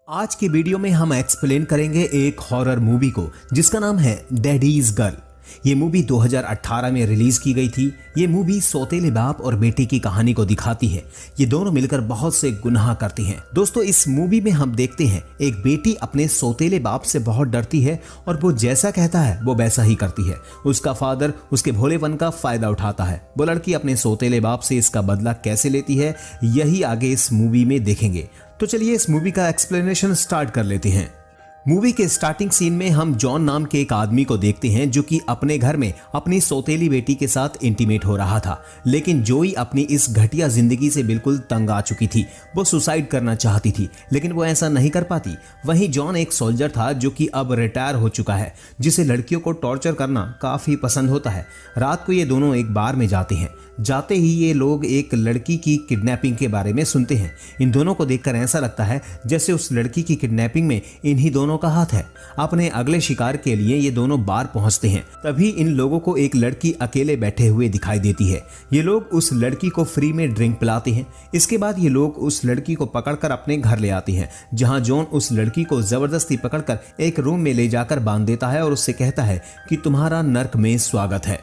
आज की वीडियो में हम एक्सप्लेन करेंगे एक हॉरर मूवी को जिसका नाम है डैडीज गर्ल। ये मूवी 2018 में रिलीज की गई थी। ये मूवी सौतेले बाप और बेटी की कहानी को दिखाती है। ये दोनों मिलकर बहुत से गुनाह करती हैं। दोस्तों, इस मूवी में हम देखते हैं एक बेटी अपने सौतेले बाप से बहुत डरती है और वो जैसा कहता है वो वैसा ही करती है। उसका फादर उसके भोलेपन का फायदा उठाता है। वो लड़की अपने सौतेले बाप से इसका बदला कैसे लेती है, यही आगे इस मूवी में देखेंगे। तो चलिए इस मूवी का एक्सप्लेनेशन स्टार्ट कर लेते हैं। मूवी के स्टार्टिंग सीन में हम जॉन नाम के एक आदमी को देखते हैं जो कि अपने घर में अपनी सौतेली बेटी के साथ इंटीमेट हो रहा था। लेकिन जोई अपनी इस घटिया जिंदगी से बिल्कुल तंग आ चुकी थी। वो सुसाइड करना चाहती थी लेकिन वो ऐसा नहीं कर पाती। वहीं जॉन एक सोल्जर था जो कि अब रिटायर हो चुका है, जिसे लड़कियों को टॉर्चर करना काफी पसंद होता है। रात को ये दोनों एक बार में जाते हैं। जाते ही ये लोग एक लड़की की किडनैपिंग के बारे में सुनते हैं। इन दोनों को देखकर ऐसा लगता है जैसे उस लड़की की किडनैपिंग में इन्हीं दोनों का हाथ है। अपने अगले शिकार के लिए ये दोनों बार पहुंचते हैं। तभी इन लोगों को एक लड़की अकेले बैठे हुए दिखाई देती है। ये लोग उस लड़की को फ्री में ड्रिंक पिलाते हैं। इसके बाद ये लोग उस लड़की को पकड़कर अपने घर ले आते हैं, जहां जॉन उस लड़की को जबरदस्ती पकड़कर एक रूम में ले जाकर बांध देता है और उससे कहता है कि तुम्हारा नर्क में स्वागत है।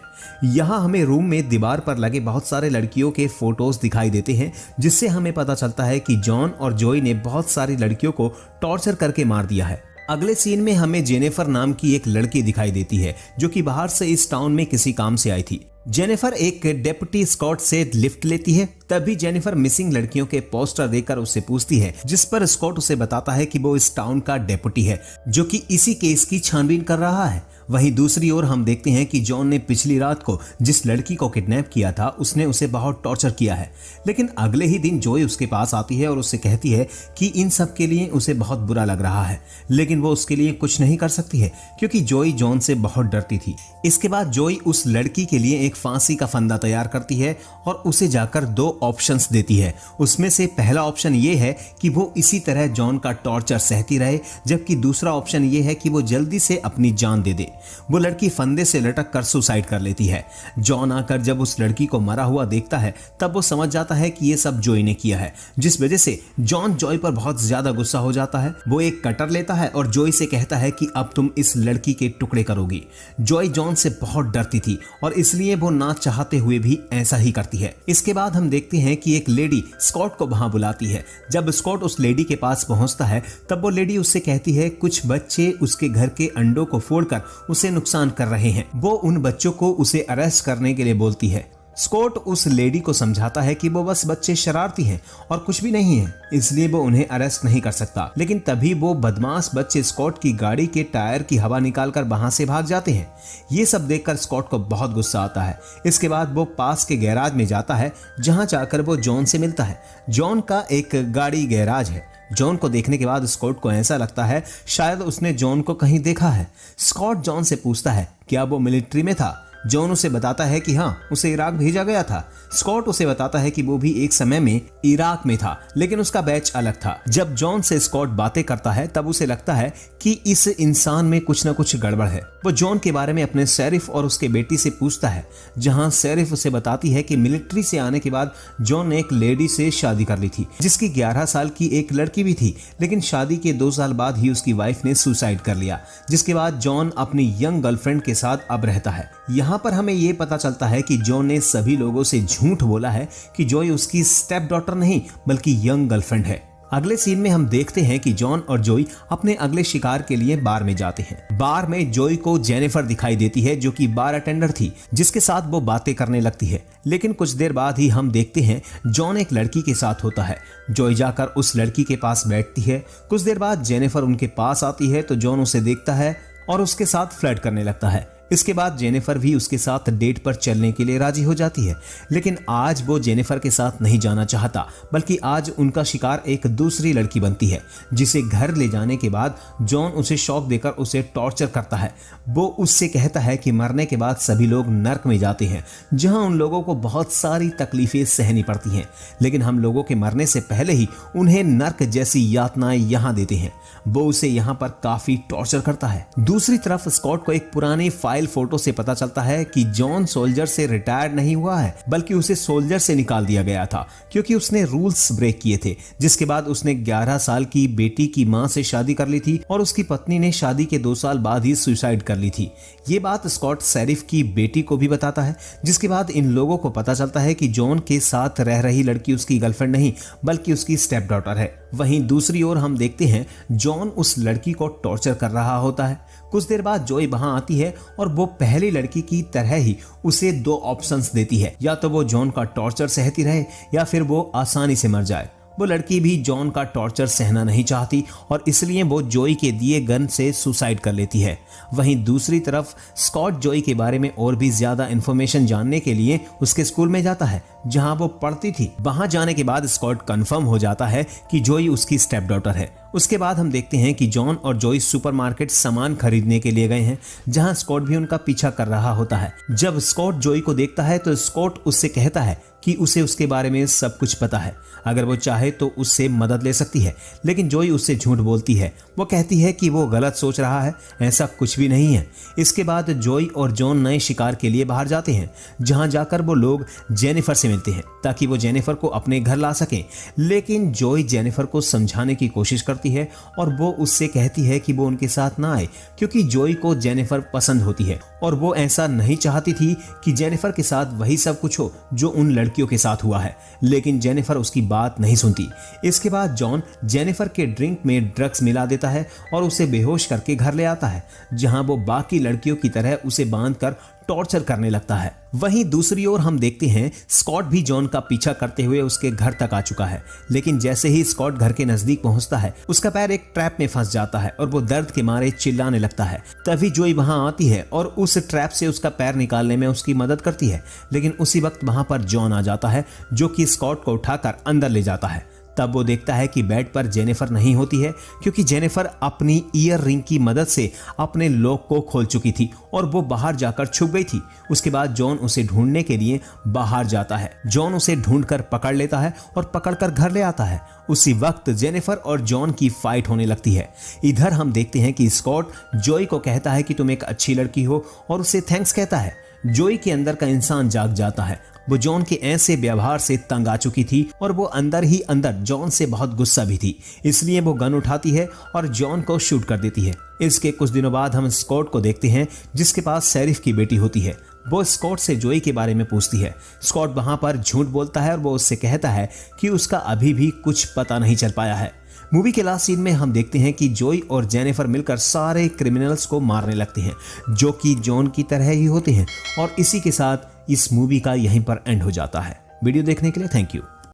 यहाँ हमें रूम में दीवार पर लगे बहुत सारे लड़कियों के फोटोज दिखाई देते हैं, जिससे हमें पता चलता है कि जॉन और जोई ने बहुत सारी लड़कियों को टॉर्चर करके मार दिया है। अगले सीन में हमें जेनिफर नाम की एक लड़की दिखाई देती है जो कि बाहर से इस टाउन में किसी काम से आई थी। जेनिफर एक डेप्यूटी स्कॉट से लिफ्ट लेती है। तभी जेनिफर मिसिंग लड़कियों के पोस्टर देखकर उससे पूछती है, जिस पर स्कॉट उसे बताता है कि वो इस टाउन का डेप्यूटी है जो कि इसी केस की छानबीन कर रहा है। वहीं दूसरी ओर हम देखते हैं कि जॉन ने पिछली रात को जिस लड़की को किडनैप किया था उसने उसे बहुत टॉर्चर किया है। लेकिन अगले ही दिन जोई उसके पास आती है और उससे कहती है कि इन सब के लिए उसे बहुत बुरा लग रहा है, लेकिन वो उसके लिए कुछ नहीं कर सकती है क्योंकि जोई जॉन से बहुत डरती थी। इसके बाद जोई उस लड़की के लिए एक फांसी का फंदा तैयार करती है और उसे जाकर 2 ऑप्शंस देती है। उसमें से पहला ऑप्शन ये है कि वो इसी तरह जॉन का टॉर्चर सहती रहे, जबकि दूसरा ऑप्शन ये है कि वो जल्दी से अपनी जान दे दे। वो लड़की फंदे से लटक कर सुसाइड कर लेती है। जॉन आकर जब उस लड़की को मरा हुआ देखता है तब वो समझ जाता है कि ये सब जोई ने किया है, जिस वजह से जॉन जोई पर बहुत ज्यादा गुस्सा हो जाता है। वो एक कटर लेता है और जोई से कहता है कि अब तुम इस लड़की के टुकड़े करोगी। जोई जॉन से बहुत डरती थी और इसलिए वो ना चाहते हुए भी ऐसा ही करती है। इसके बाद हम देखते हैं कि एक लेडी स्कॉट को वहां बुलाती है। जब स्कॉट उस लेडी के पास पहुंचता है तब वो लेडी उससे कहती है कुछ बच्चे उसके घर के अंडों को फोड़कर उसे नुकसान कर रहे हैं। वो उन बच्चों को उसे अरेस्ट करने के लिए बोलती है। स्कॉट उस लेडी को समझाता है कि वो बस बच्चे शरारती हैं और कुछ भी नहीं है, इसलिए वो उन्हें अरेस्ट नहीं कर सकता। लेकिन तभी वो बदमाश बच्चे स्कॉट की गाड़ी के टायर की हवा निकालकर वहां से भाग जाते हैं। ये सब देखकर स्कॉट को बहुत गुस्सा आता है। इसके बाद वो पास के गैराज में जाता है, जहां जाकर वो जॉन से मिलता है। जॉन का एक गाड़ी गैराज है। जॉन को देखने के बाद स्कॉट को ऐसा लगता है शायद उसने जॉन को कहीं देखा है। स्कॉट जॉन से पूछता है क्या वो मिलिट्री में था। जॉन उसे बताता है कि हाँ, उसे इराक भेजा गया था। स्कॉट उसे बताता है कि वो भी एक समय में इराक में था, लेकिन उसका बैच अलग था। जब जॉन से स्कॉट बातें करता है तब उसे लगता है कि इस इंसान में कुछ न कुछ गड़बड़ है। वो जॉन के बारे में अपने शेरिफ और उसके बेटी से पूछता है, जहां शेरिफ उसे बताती है कि मिलिट्री से आने के बाद जॉन ने एक लेडी से शादी कर ली थी, जिसकी 11 साल की एक लड़की भी थी। लेकिन शादी के 2 साल बाद ही उसकी वाइफ ने सुसाइड कर लिया, जिसके बाद जॉन अपनी यंग गर्लफ्रेंड के साथ अब रहता है। यहाँ पर हमें ये पता चलता है कि जॉन ने सभी लोगों से झूठ बोला है कि जोई उसकी स्टेप डॉटर नहीं बल्कि यंग गर्लफ्रेंड है। अगले सीन में हम देखते हैं कि जॉन और जोई अपने अगले शिकार के लिए बार में जाते हैं। बार में जोई को जेनिफर दिखाई देती है जो कि बार अटेंडर थी, जिसके साथ वो बातें करने लगती है। लेकिन कुछ देर बाद ही हम देखते हैं जॉन एक लड़की के साथ होता है। जोई जाकर उस लड़की के पास बैठती है। कुछ देर बाद जेनिफर उनके पास आती है तो जॉन उसे देखता है और उसके साथ फ्लर्ट करने लगता है। इसके बाद जेनिफर भी उसके साथ डेट पर चलने के लिए राजी हो जाती है। लेकिन आज वो जेनिफर के साथ नहीं जाना चाहता, बल्कि आज उनका शिकार एक दूसरी लड़की बनती है, जिसे घर ले जाने के बाद जॉन उसे शॉक देकर उसे टॉर्चर करता है। वो उससे कहता है कि मरने के बाद सभी लोग नर्क में जाते हैं, जहां उन लोगों को बहुत सारी तकलीफें सहनी पड़ती हैं, लेकिन हम लोगों के मरने से पहले ही उन्हें नर्क जैसी यातनाएं यहाँ देते हैं। वो उसे यहाँ पर काफी टॉर्चर करता है। दूसरी तरफ स्कॉट को एक पुरानी फाइल फाइल फोटो से पता चलता है कि जॉन सोल्जर से रिटायर नहीं हुआ है, बल्कि उसे सोल्जर से निकाल दिया गया था क्योंकि उसने रूल्स ब्रेक किए थे। जिसके बाद उसने 11 साल की बेटी की मां से शादी कर ली थी और उसकी पत्नी ने शादी के 2 साल बाद ही सुसाइड कर ली थी। ये बात स्कॉट शेरिफ की बेटी को भी बताता है, जिसके बाद इन लोगों को पता चलता है कि जॉन के साथ रह रही लड़की उसकी गर्लफ्रेंड नहीं बल्कि उसकी स्टेप डॉटर है। वहीं दूसरी ओर हम देखते हैं जॉन उस लड़की को टॉर्चर कर रहा होता है। कुछ देर बाद जोई वहां आती है और वो पहली लड़की की तरह ही उसे 2 ऑप्शंस देती है, या तो वो जॉन का टॉर्चर सहती रहे या फिर वो आसानी से मर जाए। वो लड़की भी जॉन का टॉर्चर सहना नहीं चाहती और इसलिए वो जोई के दिए गन से सुसाइड कर लेती है। वहीं दूसरी तरफ स्कॉट जोई के बारे में और भी ज्यादा इंफॉर्मेशन जानने के लिए उसके स्कूल में जाता है जहां वो पढ़ती थी। वहां जाने के बाद स्कॉट कंफर्म हो जाता है कि जोई उसकी स्टेप डॉटर है। उसके बाद हम देखते हैं कि जॉन और जोई सुपरमार्केट सामान खरीदने के लिए गए हैं, जहां स्कॉट भी उनका पीछा कर रहा होता है। जब स्कॉट जोई को देखता है तो स्कॉट उससे कहता है कि उसे उसके बारे में सब कुछ पता है, अगर वो चाहे तो उससे मदद ले सकती है। लेकिन जोई उससे झूठ बोलती है। वो कहती है कि वो गलत सोच रहा है, ऐसा कुछ भी नहीं है। इसके बाद जोई और जॉन नए शिकार के लिए बाहर जाते हैं, जहां जाकर वो लोग जेनिफर से मिलते हैं ताकि वो जेनिफर को अपने घर ला सकें। लेकिन जोई जेनिफर को समझाने की कोशिश करती है और वो उससे कहती है कि वो उनके साथ ना आए क्योंकि जोई को जेनिफर पसंद होती है और वो ऐसा नहीं चाहती थी कि जेनिफर के साथ वही सब कुछ हो जो उन लड़कियों के साथ हुआ है। लेकिन जेनिफर उसकी बात नहीं सुनती। इसके बाद जॉन जेनिफर के ड्रिंक में ड्रग्स मिला देता है और उसे बेहोश करके घर ले आता है, जहां वो बाकी लड़कियों की तरह उसे बांधकर टॉर्चर करने लगता है। वहीं दूसरी ओर हम देखते हैं स्कॉट भी जॉन का पीछा करते हुए उसके घर तक आ चुका है। लेकिन जैसे ही स्कॉट घर के नजदीक पहुंचता है उसका पैर एक ट्रैप में फंस जाता है और वो दर्द के मारे चिल्लाने लगता है। तभी जोई वहां आती है और उस ट्रैप से उसका पैर निकालने में उसकी मदद करती है। लेकिन उसी वक्त वहां पर जॉन आ जाता है जो कि स्कॉट को उठाकर अंदर ले जाता है। तब वो देखता है कि बेड पर जेनिफर नहीं होती है क्योंकि जेनिफर अपनी ईयर रिंग की मदद से अपने लॉक को खोल चुकी थी और वो बाहर जाकर छुप गई थी। उसके बाद जॉन उसे ढूंढने के लिए बाहर जाता है। जॉन उसे ढूंढकर पकड़ लेता है और पकड़कर घर ले आता है। उसी वक्त जेनिफर और जॉन की फाइट होने लगती है। इधर हम देखते हैं कि स्कॉट जोई को कहता है कि तुम एक अच्छी लड़की हो और उसे थैंक्स कहता है। जोई के अंदर का इंसान जाग जाता है। वो जॉन के ऐसे व्यवहार से तंग आ चुकी थी और वो अंदर ही अंदर जॉन से बहुत गुस्सा भी थी, इसलिए वो गन उठाती है और जॉन को शूट कर देती है। इसके कुछ दिनों बाद हम स्कॉट को देखते हैं जिसके पास शेरिफ की बेटी होती है। वो स्कॉट से जोई के बारे में पूछती है। स्कॉट वहां पर झूठ बोलता है और वो उससे कहता है कि उसका अभी भी कुछ पता नहीं चल पाया है। मूवी के लास्ट सीन में हम देखते हैं कि जोई और जेनिफर मिलकर सारे क्रिमिनल्स को मारने लगते हैं जो कि जॉन की तरह ही होते हैं। और इसी के साथ इस मूवी का यहीं पर एंड हो जाता है। वीडियो देखने के लिए थैंक यू।